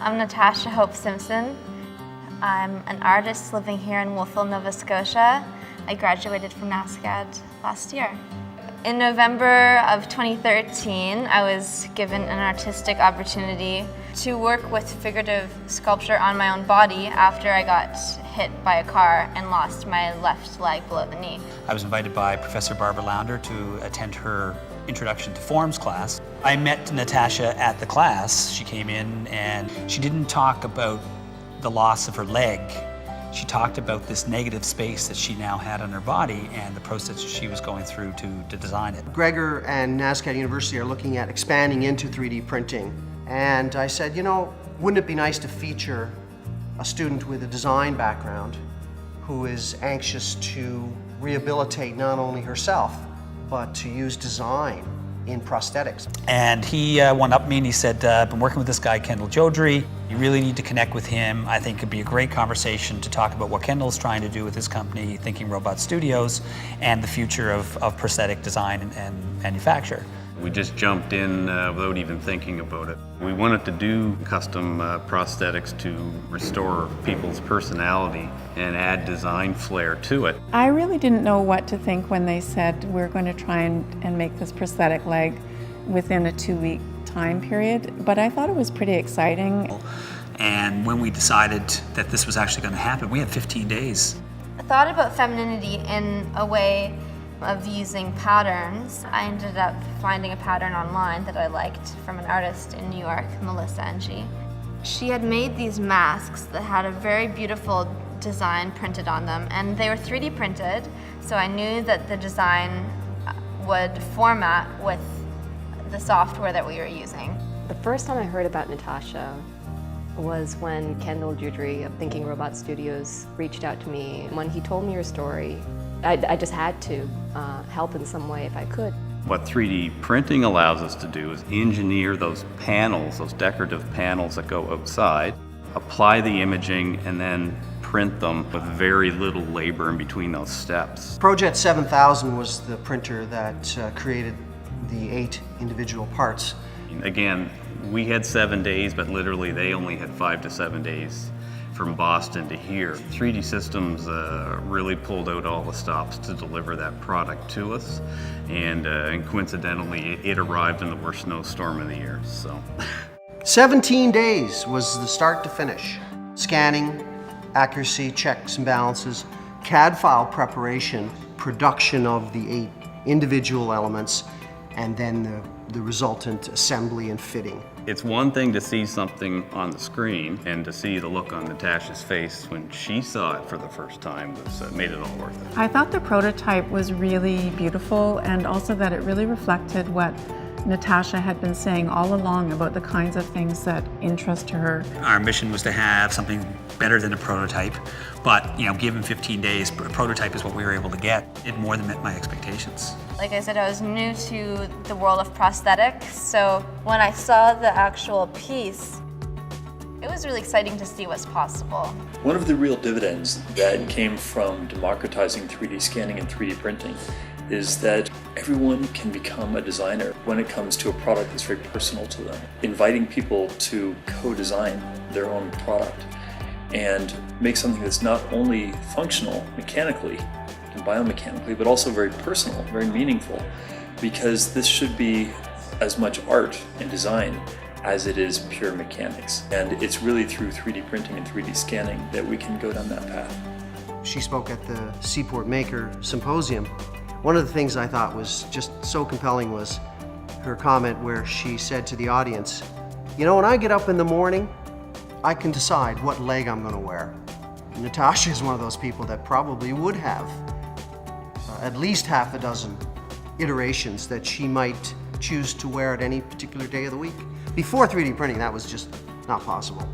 I'm Natasha Hope Simpson. I'm an artist living here in Wolfville, Nova Scotia. I graduated from NASCAD last year. In November of 2013, I was given an artistic opportunity to work with figurative sculpture on my own body after I got hit by a car and lost my left leg below the knee. I was invited by Professor Barbara Launder to attend her Introduction to Forms class. I met Natasha at the class. She came in and she didn't talk about the loss of her leg. She talked about this negative space that she now had on her body and the process she was going through to design it. Gregor and NASCAD University are looking at expanding into 3D printing. And I said, you know, wouldn't it be nice to feature a student with a design background who is anxious to rehabilitate not only herself, but to use design in prosthetics. And he went up to me and he said, I've been working with this guy, Kendall Jodrey. You really need to connect with him. I think it'd be a great conversation to talk about what Kendall's trying to do with his company, Thinking Robot Studios, and the future of prosthetic design and manufacture. We just jumped in without even thinking about it. We wanted to do custom prosthetics to restore people's personality and add design flair to it. I really didn't know what to think when they said we're going to try and make this prosthetic leg within a 2-week time period, but I thought it was pretty exciting. And when we decided that this was actually going to happen, we had 15 days. I thought about femininity in a way of using patterns. I ended up finding a pattern online that I liked from an artist in New York, Melissa Ng. She had made these masks that had a very beautiful design printed on them, and they were 3D printed, so I knew that the design would format with the software that we were using. The first time I heard about Natasha was when Kendall Jodrey of Thinking Robot Studios reached out to me. When he told me her story, I just had to help in some way if I could. What 3D printing allows us to do is engineer those panels, those decorative panels that go outside, apply the imaging, and then print them with very little labor in between those steps. ProJet 7000 was the printer that created the 8 individual parts. Again, we had 7 days, but literally they only had 5 to 7 days from Boston to here. 3D Systems really pulled out all the stops to deliver that product to us, and coincidentally it arrived in the worst snowstorm of the year. So 17 days was the start to finish. Scanning, accuracy, checks and balances, CAD file preparation, production of the 8 individual elements, and then the resultant assembly and fitting. it's one thing to see something on the screen, and to see the look on Natasha's face when she saw it for the first time was made it all worth it. I thought the prototype was really beautiful, and also that it really reflected what Natasha had been saying all along about the kinds of things that interest her. Our mission was to have something better than a prototype, but given 15 days, a prototype is what we were able to get. It more than met my expectations. Like I said, I was new to the world of prosthetics, so when I saw the actual piece, it was really exciting to see what's possible. One of the real dividends that came from democratizing 3D scanning and 3D printing is that everyone can become a designer when it comes to a product that's very personal to them. Inviting people to co-design their own product and make something that's not only functional mechanically and biomechanically, but also very personal, very meaningful, because this should be as much art and design as it is pure mechanics. And it's really through 3D printing and 3D scanning that we can go down that path. She spoke at the Seaport Maker Symposium. One of the things I thought was just so compelling was her comment where she said to the audience, when I get up in the morning, I can decide what leg I'm going to wear. Natasha is one of those people that probably would have at least half a dozen iterations that she might choose to wear at any particular day of the week. Before 3D printing, that was just not possible.